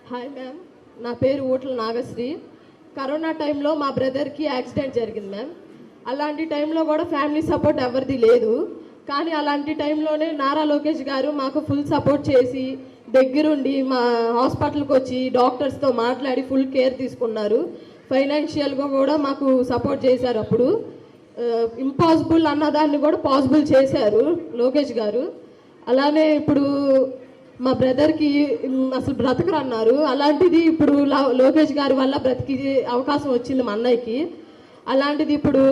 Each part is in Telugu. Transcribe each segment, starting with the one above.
హాయ్ మ్యామ్, నా పేరు ఊట్ల నాగశ్రీ. కరోనా టైంలో మా బ్రదర్కి యాక్సిడెంట్ జరిగింది మ్యామ్. అలాంటి టైంలో కూడా ఫ్యామిలీ సపోర్ట్ ఎవరిది లేదు. కానీ అలాంటి టైంలోనే నారా లోకేష్ గారు మాకు ఫుల్ సపోర్ట్ చేసి దగ్గరుండి మా హాస్పిటల్కి వచ్చి డాక్టర్స్తో మాట్లాడి ఫుల్ కేర్ తీసుకున్నారు. ఫైనాన్షియల్గా కూడా మాకు సపోర్ట్ చేశారు. అప్పుడు ఇంపాసిబుల్ అన్నదాన్ని కూడా పాసిబుల్ చేశారు లోకేష్ గారు. అలానే ఇప్పుడు మా బ్రదర్కి అసలు బ్రతకరు అన్నారు. అలాంటిది ఇప్పుడు లోకేష్ గారి వల్ల బ్రతికి అవకాశం వచ్చింది మా అన్నయ్యకి. అలాంటిది ఇప్పుడు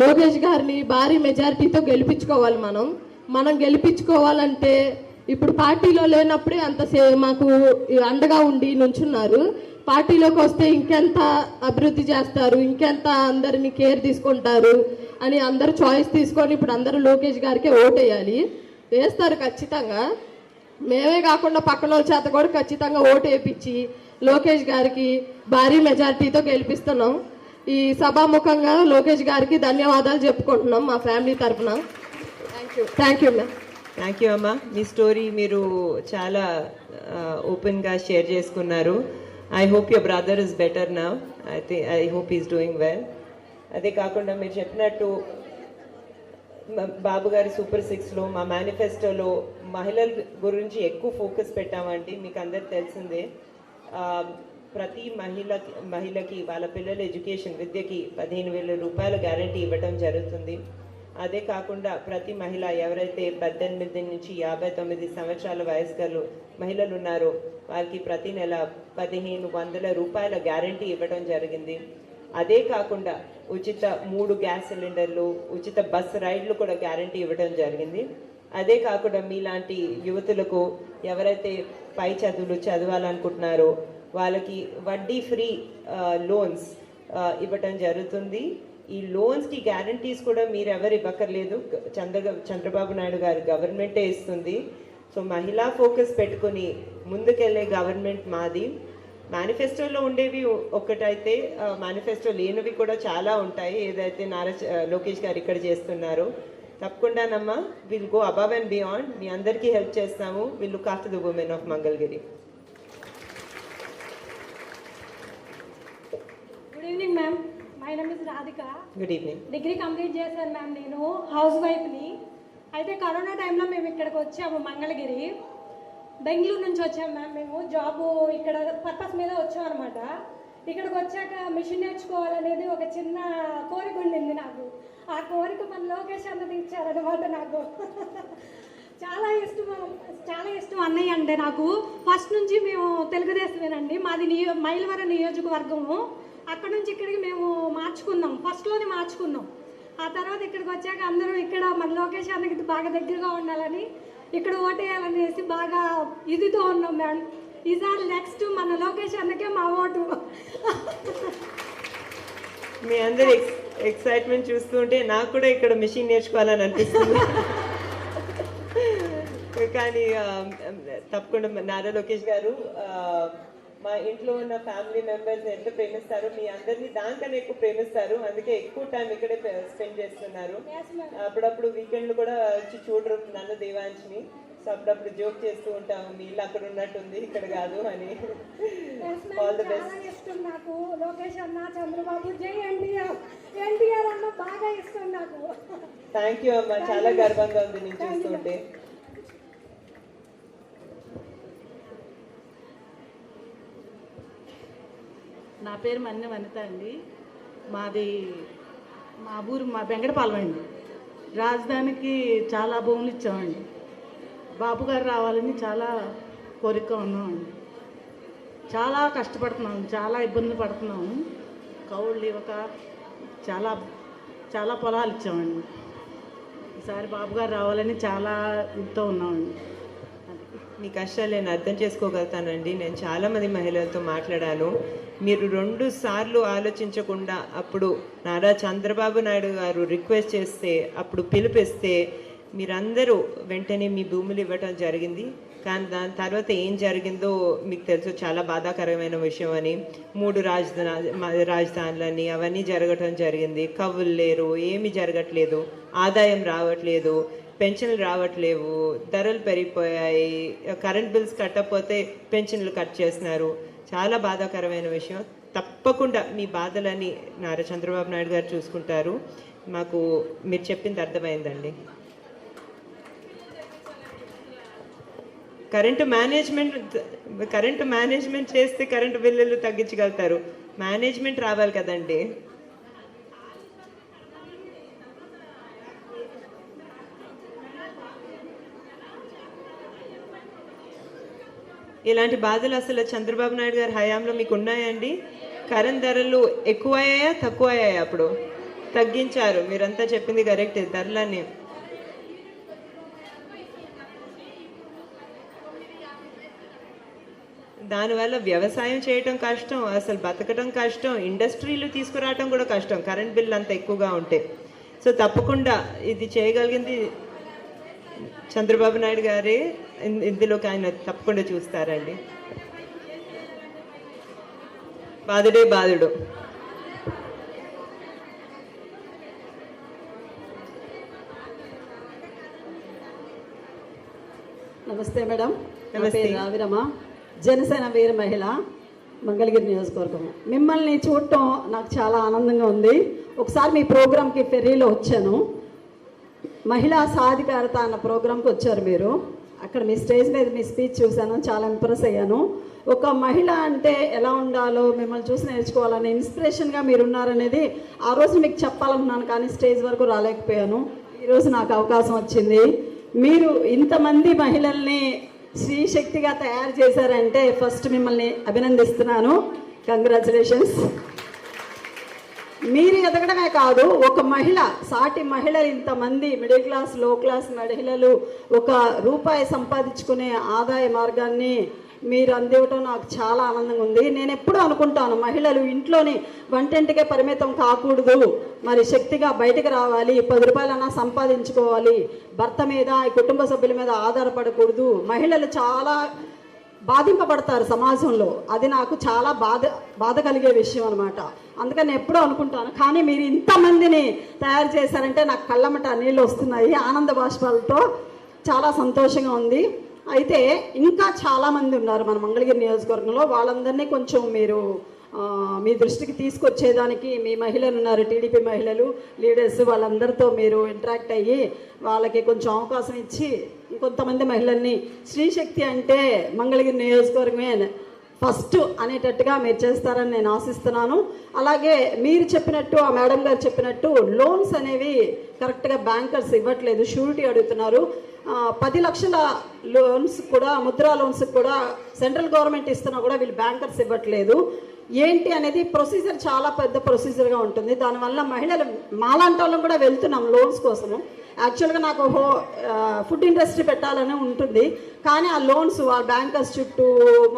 లోకేష్ గారిని భారీ మెజారిటీతో గెలిపించుకోవాలి. మనం గెలిపించుకోవాలంటే ఇప్పుడు పార్టీలో లేనప్పుడే అంత మాకు అండగా ఉండి నుంచున్నారు. పార్టీలోకి వస్తే ఇంకెంత అభివృద్ధి చేస్తారు, ఇంకెంత అందరినీ కేర్ తీసుకుంటారు అని అందరూ చాయిస్ తీసుకొని ఇప్పుడు అందరూ లోకేష్ గారికి ఓటేయాలి. వేస్తారు ఖచ్చితంగా. మేమే కాకుండా పక్కన వాళ్ళ చేత కూడా ఖచ్చితంగా ఓటు వేయించి లోకేష్ గారికి భారీ మెజారిటీతో గెలిపిస్తున్నాం. ఈ సభాముఖంగా లోకేష్ గారికి ధన్యవాదాలు చెప్పుకుంటున్నాం మా ఫ్యామిలీ తరఫున. Thank you ma'am. Thank you అమ్మా. మీ స్టోరీ మీరు చాలా ఓపెన్గా షేర్ చేసుకున్నారు. I hope your brother is better now. I hope is doing well. అదే కాకుండా మీరు చెప్పినట్టు బాబు గారి సూపర్ 6లో మా మేనిఫెస్టోలో మహిళల గురించి ఎక్కువ ఫోకస్ పెట్టామండి. మీకు అందరికి తెలిసిందే. ప్రతి మహిళకి వాళ్ళ పిల్లల ఎడ్యుకేషన్ విద్యకి 15,000 రూపాయల గ్యారంటీ ఇవ్వడం జరుగుతుంది. అదే కాకుండా ప్రతి మహిళ ఎవరైతే 18 నుంచి 59 సంవత్సరాల వయసు గల మహిళలు ఉన్నారో వారికి ప్రతి నెల 1,500 రూపాయల గ్యారంటీ ఇవ్వడం జరిగింది. అదే కాకుండా ఉచిత 3 గ్యాస్ సిలిండర్లు, ఉచిత బస్ రైడ్లు కూడా గ్యారంటీ ఇవ్వడం జరిగింది. అదే కాకుండా మీలాంటి యువతులకు ఎవరైతే పై చదువులు చదవాలనుకుంటున్నారో వాళ్ళకి వడ్డీ ఫ్రీ లోన్స్ ఇవ్వటం జరుగుతుంది. ఈ లోన్స్కి గ్యారంటీస్ కూడా మీరు ఎవరు ఇవ్వక్కర్లేదు, చంద్రబాబు నాయుడు గారి గవర్నమెంటే ఇస్తుంది. సో మహిళా ఫోకస్ పెట్టుకుని ముందుకెళ్ళే గవర్నమెంట్ మాది. మేనిఫెస్టోలో ఉండేవి ఒక్కటైతే మేనిఫెస్టో లేనివి కూడా చాలా ఉంటాయి. ఏదైతే లోకేష్ గారు ఇక్కడ చేస్తున్నారో తప్పకుండానమ్మా will go above and beyond. మీ అందరికీ హెల్ప్ చేస్తాము. Will look after the women of Mangalagiri. Good evening ma'am. My name is Radhika. Good evening. Degree complete చేశాను మ్యామ్. నేను హౌస్ వైఫ్ని. అయితే కరోనా టైంలో మేము ఇక్కడికి వచ్చాము, మంగళగిరి. బెంగళూరు నుంచి వచ్చాము మ్యామ్. మేము జాబు ఇక్కడ పర్పస్ మీద వచ్చాం అనమాట. ఇక్కడికి వచ్చాక మిషన్ నేర్చుకోవాలనేది ఒక చిన్న కోరిక ఉండింది నాకు. ఆ కోరిక మన లోకేష్ అన్నది ఇచ్చారనమాట. నాకు చాలా ఇష్టం అన్నయ్య అంటే. నాకు ఫస్ట్ నుంచి మేము తెలుగుదేశమేనండి. మాది మైలవరం నియోజకవర్గము. అక్కడ నుంచి ఇక్కడికి మేము మార్చుకున్నాం, ఫస్ట్లోనే మార్చుకున్నాం. ఆ తర్వాత ఇక్కడికి వచ్చాక అందరూ ఇక్కడ మన లోకేష్ అన్నకి బాగా దగ్గరగా ఉండాలని ఇక్కడ ఓటేయాలనేసి బాగా ఇదితో ఉన్నాం మేడం. ఈసారి నెక్స్ట్ మన లోకేష్ అన్నకే మా ఓటు. మీ అందరి ఎక్సైట్మెంట్ చూస్తుంటే నాకు కూడా ఇక్కడ మిషన్ నేర్చుకోవాలని అనిపిస్తుంది. కానీ తప్పకుండా నారా లోకేష్ గారు మా ఇంట్లో ఉన్న ఫ్యామిలీ మెంబర్స్ ఎంత ప్రేమిస్తారు, మీ అందరినీ దానికన్నా ఎక్కువ ప్రేమిస్తారు. అందుకే ఎక్కువ టైం ఇక్కడే స్పెండ్ చేస్తున్నారు. అప్పుడప్పుడు వీకెండ్లు కూడా వచ్చి చూడరు నన్ను, దేవాంశిని. సో అప్పుడప్పుడు జోక్ చేస్తూ ఉంటాము, మీ ఇల్లు అక్కడ ఉన్నట్టుంది ఇక్కడ కాదు అని. All the best. ఇష్టం నాకు లోకేష్ అన్న, చంద్రబాబు, జై ఎన్టీఆర్ అన్న బాగా ఇష్టం నాకు. థ్యాంక్ యూ అమ్మా. చాలా గర్వంగా ఉంది నేను చూస్తుంటే. నా పేరు మన్నె వనిత అండి. మా ఊరు వెంకటపాలెం అండి. రాజధానికి చాలా భూములు ఇచ్చామండి. బాబు గారు రావాలని చాలా కోరిక ఉన్నామండి. చాలా కష్టపడుతున్నాము, చాలా ఇబ్బందులు పడుతున్నాము. కౌళ్ళు ఇవ్వక చాలా పొలాలు ఇచ్చామండి. ఈసారి బాబు గారు రావాలని చాలా ఇదితో ఉన్నామండి. మీ కష్టాలు నేను అర్థం చేసుకోగలుగుతానండి. నేను చాలామంది మహిళలతో మాట్లాడాను. మీరు 2 సార్లు ఆలోచించకుండా అప్పుడు నారా చంద్రబాబు నాయుడు గారు రిక్వెస్ట్ చేస్తే, అప్పుడు పిలిపిస్తే మీరందరూ వెంటనే మీ భూములు ఇవ్వటం జరిగింది. కానీ దాని తర్వాత ఏం జరిగిందో మీకు తెలుసు, చాలా బాధాకరమైన విషయం అని. 3 రాజధానులని అవన్నీ జరగటం జరిగింది. కవులు లేరు, ఏమీ జరగట్లేదు, ఆదాయం రావట్లేదు. పెన్షన్లు రావట్లేవు, ధరలు పెరిగిపోయాయి, కరెంట్ బిల్స్ కట్టకపోతే పెన్షన్లు కట్ చేస్తున్నారు. చాలా బాధాకరమైన విషయం. తప్పకుండా మీ బాధలని నారా చంద్రబాబు నాయుడు గారు చూసుకుంటారు. మాకు మీరు చెప్పింది అర్థమైందండి. కరెంటు మేనేజ్మెంట్ చేస్తే కరెంటు బిల్లులు తగ్గించగలుగుతారు. మేనేజ్మెంట్ రావాలి కదండి. ఇలాంటి బాధలు అసలు చంద్రబాబు నాయుడు గారి హయాంలో మీకు ఉన్నాయండి? కరెంట్ ధరలు ఎక్కువయ్యాయా తక్కువ అయ్యాయా? అప్పుడు తగ్గించారు. మీరంతా చెప్పింది కరెక్ట్. ధరలన్నీ దానివల్ల వ్యవసాయం చేయటం కష్టం, అసలు బతకటం కష్టం, ఇండస్ట్రీలు తీసుకురావటం కూడా కష్టం కరెంట్ బిల్ అంత ఎక్కువగా ఉంటే. సో తప్పకుండా ఇది చేయగలిగింది చంద్రబాబు నాయుడు గారే. ఇందులోకి ఆయన తప్పకుండా చూస్తారండి. బాధుడే బాధుడు. నమస్తే మేడం. నమస్తే. రావిరమ, జనసేన వీర మహిళ, మంగళగిరి నియోజకవర్గం. మిమ్మల్ని చూడటం నాకు చాలా ఆనందంగా ఉంది. ఒకసారి మీ ప్రోగ్రామ్కి ఫెర్రీలో వచ్చాను. మహిళా సాధికారత అన్న ప్రోగ్రామ్కి వచ్చారు మీరు. అక్కడ మీ స్టేజ్ మీద మీ స్పీచ్ చూశాను, చాలా ఇంప్రెస్ అయ్యాను. ఒక మహిళ అంటే ఎలా ఉండాలో మిమ్మల్ని చూసి నేర్చుకోవాలనే ఇన్స్పిరేషన్గా మీరు ఉన్నారనేది ఆ రోజు మీకు చెప్పాలనుకున్నాను, కానీ స్టేజ్ వరకు రాలేకపోయాను. ఈరోజు నాకు అవకాశం వచ్చింది. మీరు ఇంతమంది మహిళల్ని శ్రీశక్తిగా తయారు చేశారంటే ఫస్ట్ మిమ్మల్ని అభినందిస్తున్నాను. కంగ్రాచులేషన్స్. మీరు ఎదగడమే కాదు, ఒక మహిళ, సాటి మహిళలు, ఇంతమంది మిడిల్ క్లాస్, లో క్లాస్ మహిళలు ఒక రూపాయి సంపాదించుకునే ఆదాయ మార్గాన్ని మీరు అందివ్వటం నాకు చాలా ఆనందంగా ఉంది. నేను ఎప్పుడూ అనుకుంటాను, మహిళలు ఇంట్లోని వంటింటికే పరిమితం కాకూడదు, మరి శక్తిగా బయటకు రావాలి, 10 రూపాయలన్నా సంపాదించుకోవాలి, భర్త మీద, కుటుంబ సభ్యుల మీద ఆధారపడకూడదు. మహిళలు చాలా బాధింపబడతారు సమాజంలో. అది నాకు చాలా బాధ కలిగే విషయం అనమాట. అందుకని ఎప్పుడూ అనుకుంటాను. కానీ మీరు ఇంతమందిని తయారు చేశారంటే నాకు కళ్ళమట నీళ్ళు వస్తున్నాయి ఆనంద బాష్పాలతో. చాలా సంతోషంగా ఉంది. అయితే ఇంకా చాలామంది ఉన్నారు మన మంగళగిరి నియోజకవర్గంలో. వాళ్ళందరినీ కొంచెం మీరు మీ దృష్టికి తీసుకొచ్చేదానికి, మీ మహిళలు ఉన్నారు, టీడీపీ మహిళలు, లీడర్స్, వాళ్ళందరితో మీరు ఇంటరాక్ట్ అయ్యి వాళ్ళకి కొంచెం అవకాశం ఇచ్చి ఇంకొంతమంది మహిళల్ని శ్రీశక్తి అంటే మంగళగిరి నియోజకవర్గమే ఫస్ట్ అనేటట్టుగా మీరు చేస్తారని నేను ఆశిస్తున్నాను. అలాగే మీరు చెప్పినట్టు, ఆ మేడం గారు చెప్పినట్టు, లోన్స్ అనేవి కరెక్ట్గా బ్యాంకర్స్ ఇవ్వట్లేదు, షూరిటీ అడుగుతున్నారు. 10 లక్షల లోన్స్ కూడా, ముద్రా లోన్స్ కూడా సెంట్రల్ గవర్నమెంట్ ఇస్తున్నా కూడా వీళ్ళు బ్యాంకర్స్ ఇవ్వట్లేదు. ఏంటి అనేది ప్రొసీజర్ చాలా పెద్ద ప్రొసీజర్గా ఉంటుంది. దానివల్ల మహిళలు, మాలాంటి వాళ్ళం కూడా వెళ్తున్నాం లోన్స్ కోసము. యాక్చువల్గా నాకు ఫుడ్ ఇండస్ట్రీ పెట్టాలని ఉంటుంది, కానీ ఆ లోన్స్ వాళ్ళ బ్యాంకర్స్ చుట్టూ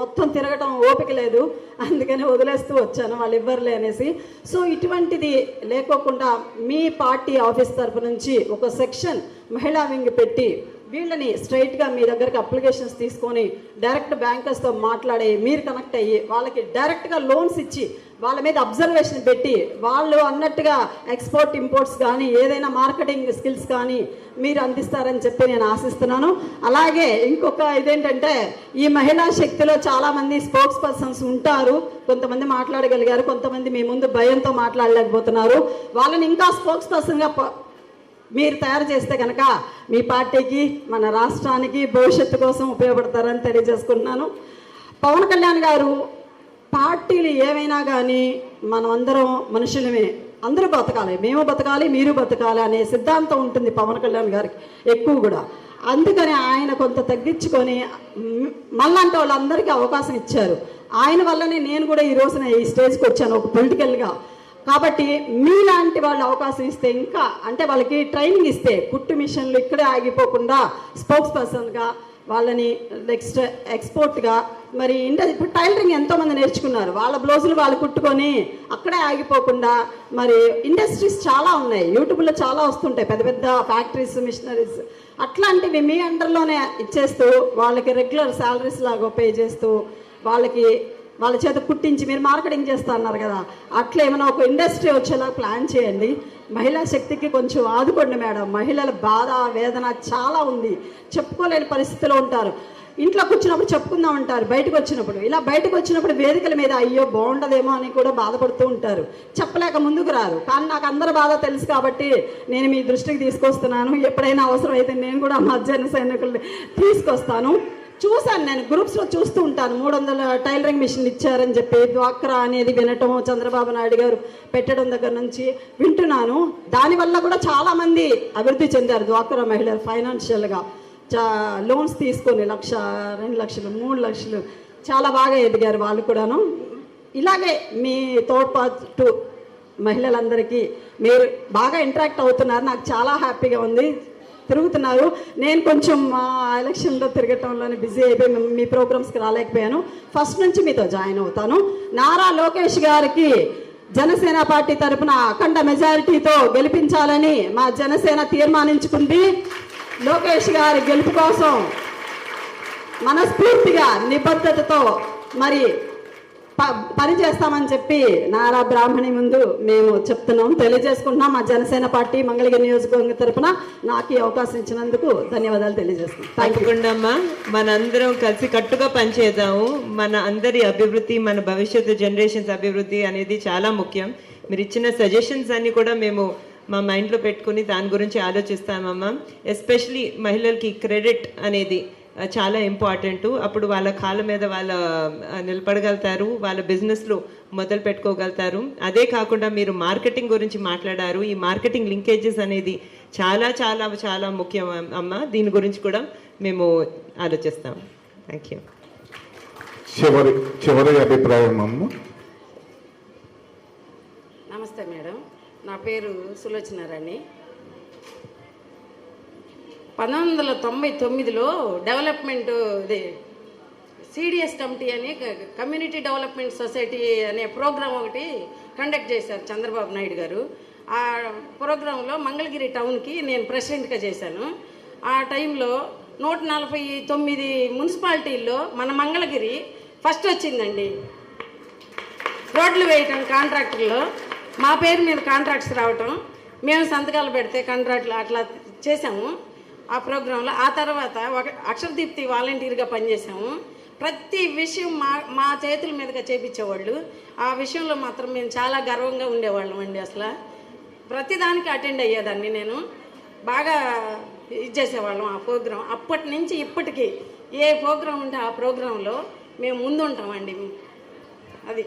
మొత్తం తిరగటం ఓపిక లేదు, అందుకని వదిలేస్తూ వచ్చాను, వాళ్ళు ఇవ్వర్లే అనేసి. సో ఇటువంటిది లేకోకుండా మీ పార్టీ ఆఫీస్ తరఫు నుంచి ఒక సెక్షన్ మహిళా వింగ్ పెట్టి వీళ్ళని స్ట్రైట్గా మీ దగ్గరికి అప్లికేషన్స్ తీసుకొని డైరెక్ట్ బ్యాంకర్స్తో మాట్లాడి మీరు కనెక్ట్ అయ్యి వాళ్ళకి డైరెక్ట్గా లోన్స్ ఇచ్చి వాళ్ళ మీద అబ్జర్వేషన్ పెట్టి వాళ్ళు అన్నట్టుగా ఎక్స్పోర్ట్ ఇంపోర్ట్స్ కానీ ఏదైనా మార్కెటింగ్ స్కిల్స్ కానీ మీరు అందిస్తారని చెప్పి నేను ఆశిస్తున్నాను. అలాగే ఇంకొక ఇదేంటంటే, ఈ మహిళా శక్తిలో చాలామంది స్పోక్స్ పర్సన్స్ ఉంటారు. కొంతమంది మాట్లాడగలిగారు, కొంతమంది మీ ముందు భయంతో మాట్లాడలేకపోతున్నారు. వాళ్ళని ఇంకా స్పోక్స్ పర్సన్గా మీరు తయారు చేస్తే కనుక మీ పార్టీకి, మన రాష్ట్రానికి భవిష్యత్తు కోసం ఉపయోగపడతారని తెలియజేసుకుంటున్నాను. పవన్ కళ్యాణ్ గారు, పార్టీలు ఏమైనా కానీ మనం అందరం మనుషులమే, అందరూ బతకాలి, మేము బతకాలి, మీరు బతకాలి అనే సిద్ధాంతం ఉంటుంది పవన్ కళ్యాణ్ గారికి ఎక్కువ కూడా. అందుకని ఆయన కొంత తగ్గించుకొని మళ్ళంటే వాళ్ళందరికీ అవకాశం ఇచ్చారు. ఆయన వల్లనే నేను కూడా ఈ రోజున ఈ స్టేజ్కి వచ్చాను ఒక పొలిటికల్గా. కాబట్టి మీలాంటి వాళ్ళు అవకాశం ఇస్తే, ఇంకా అంటే వాళ్ళకి ట్రైనింగ్ ఇస్తే, కుట్టు మిషన్లు ఇక్కడే ఆగిపోకుండా స్పోక్స్ పర్సన్గా వాళ్ళని నెక్స్ట్ ఎక్స్పోర్ట్గా, మరి ఇప్పుడు టైలరింగ్ ఎంతోమంది నేర్చుకున్నారు, వాళ్ళ బ్లౌజులు వాళ్ళు కుట్టుకొని అక్కడే ఆగిపోకుండా, మరి ఇండస్ట్రీస్ చాలా ఉన్నాయి, యూట్యూబ్లో చాలా వస్తుంటాయి, పెద్ద పెద్ద ఫ్యాక్టరీస్, మిషనరీస్, అట్లాంటివి మీ అండర్లోనే ఇచ్చేస్తూ వాళ్ళకి రెగ్యులర్ శాలరీస్ లాగా పే చేస్తూ వాళ్ళకి వాళ్ళ చేత కుట్టించి మీరు మార్కెటింగ్ చేస్తా అన్నారు కదా, అట్లా ఏమైనా ఒక ఇండస్ట్రీ వచ్చేలా ప్లాన్ చేయండి. మహిళా శక్తికి కొంచెం ఆదుకోండి మేడం. మహిళల బాధ వేదన చాలా ఉంది, చెప్పుకోలేని పరిస్థితిలో ఉంటారు. ఇంట్లో కూర్చున్నప్పుడు చెప్పుకుందాం అంటారు, బయటకు వచ్చినప్పుడు వేదికల మీద అయ్యో బాగుండదేమో అని కూడా బాధపడుతూ ఉంటారు, చెప్పలేక ముందుకు రారు. కానీ నాకు అందరి బాధ తెలుసు కాబట్టి నేను మీ దృష్టికి తీసుకొస్తున్నాను. ఎప్పుడైనా అవసరం అయితే నేను కూడా మా జన సైనికుల్ని తీసుకొస్తాను. చూశాను, నేను గ్రూప్స్లో చూస్తూ ఉంటాను. 300 టైలరింగ్ మిషన్లు ఇచ్చారని చెప్పి డ్వాక్రా అనేది వినటం, చంద్రబాబు నాయుడు గారు పెట్టడం దగ్గర నుంచి వింటున్నాను. దానివల్ల కూడా చాలామంది అభివృద్ధి చెందారు డ్వాక్రా మహిళలు. ఫైనాన్షియల్గా లోన్స్ తీసుకొని 1 లక్ష, 2 లక్షలు, 3 లక్షలు చాలా బాగా ఎదిగారు వాళ్ళు కూడాను. ఇలాగే మీ తోడ్పాటు మహిళలందరికీ మీరు బాగా ఇంటరాక్ట్ అవుతున్నారు, నాకు చాలా హ్యాపీగా ఉంది. తిరుగుతున్నారు, నేను కొంచెం ఎలక్షన్లో తిరగటంలోనే బిజీ అయిపోయి మీ ప్రోగ్రామ్స్కి రాలేకపోయాను. ఫస్ట్ నుంచి మీతో జాయిన్ అవుతాను. నారా లోకేష్ గారికి జనసేన పార్టీ తరఫున అఖండ మెజారిటీతో గెలిపించాలని మా జనసేన తీర్మానించుకుంది. లోకేష్ గారి గెలుపు కోసం మనస్ఫూర్తిగా నిబద్ధతతో మరి పని చేస్తామని చెప్పి నారా బ్రాహ్మణి ముందు మేము చెప్తున్నాం, తెలియజేసుకుంటున్నాం. మా జనసేన పార్టీ మంగళగిరి నియోజకవర్గం తరఫున నాకు ఈ అవకాశం ఇచ్చినందుకు ధన్యవాదాలు తెలియజేస్తున్నాం. తప్పకుండా అమ్మా, మనందరం కలిసి కట్టుగా పనిచేద్దాము. మన అందరి అభివృద్ధి, మన భవిష్యత్తు జనరేషన్స్ అభివృద్ధి అనేది చాలా ముఖ్యం. మీరు ఇచ్చిన సజెషన్స్ అన్ని కూడా మేము మా మైండ్లో పెట్టుకుని దాని గురించి ఆలోచిస్తామమ్మా. ఎస్పెషలీ మహిళలకి క్రెడిట్ అనేది చాలా ఇంపార్టెంట్. అప్పుడు వాళ్ళ కాళ్ళ మీద వాళ్ళ నిలబడగలుగుతారు, వాళ్ళ బిజినెస్లు మొదలు పెట్టుకోగలుగుతారు. అదే కాకుండా మీరు మార్కెటింగ్ గురించి మాట్లాడారు. ఈ మార్కెటింగ్ లింకేజెస్ అనేది చాలా చాలా చాలా ముఖ్యం అమ్మ. దీని గురించి కూడా మేము ఆలోచిస్తాం. Thank you. చివరి అభిప్రాయం అమ్మ. నమస్తే మేడం, నా పేరు సులోచన రాణి. 1999లో డెవలప్మెంట్ సిడిఎస్ కమిటీ అని కమ్యూనిటీ డెవలప్మెంట్ సొసైటీ అనే ప్రోగ్రాం ఒకటి కండక్ట్ చేశారు చంద్రబాబు నాయుడు గారు. ఆ ప్రోగ్రాంలో మంగళగిరి టౌన్కి నేను ప్రెసిడెంట్గా చేశాను. ఆ టైంలో 149 మున్సిపాలిటీల్లో మన మంగళగిరి ఫస్ట్ వచ్చిందండి. రోడ్లు వేయటం కాంట్రాక్టుల్లో మా పేరు మీద కాంట్రాక్ట్స్ రావటం, మేము సంతకాలు పెడితే కాంట్రాక్ట్లు అట్లా చేసాము ఆ ప్రోగ్రాంలో. ఆ తర్వాత ఒక అక్షరదీప్తి వాలంటీర్గా పనిచేసాము. ప్రతి విషయం మా చేతుల మీదుగా చేపించేవాళ్ళు. ఆ విషయంలో మాత్రం మేము చాలా గర్వంగా ఉండేవాళ్ళం అండి. అసలు ప్రతిదానికి అటెండ్ అయ్యేదాన్ని నేను. బాగా ఇది చేసేవాళ్ళం ఆ ప్రోగ్రాం. అప్పటి నుంచి ఇప్పటికీ ఏ ప్రోగ్రాం ఉంటే ఆ ప్రోగ్రాంలో మేము ముందు ఉంటామండి. అది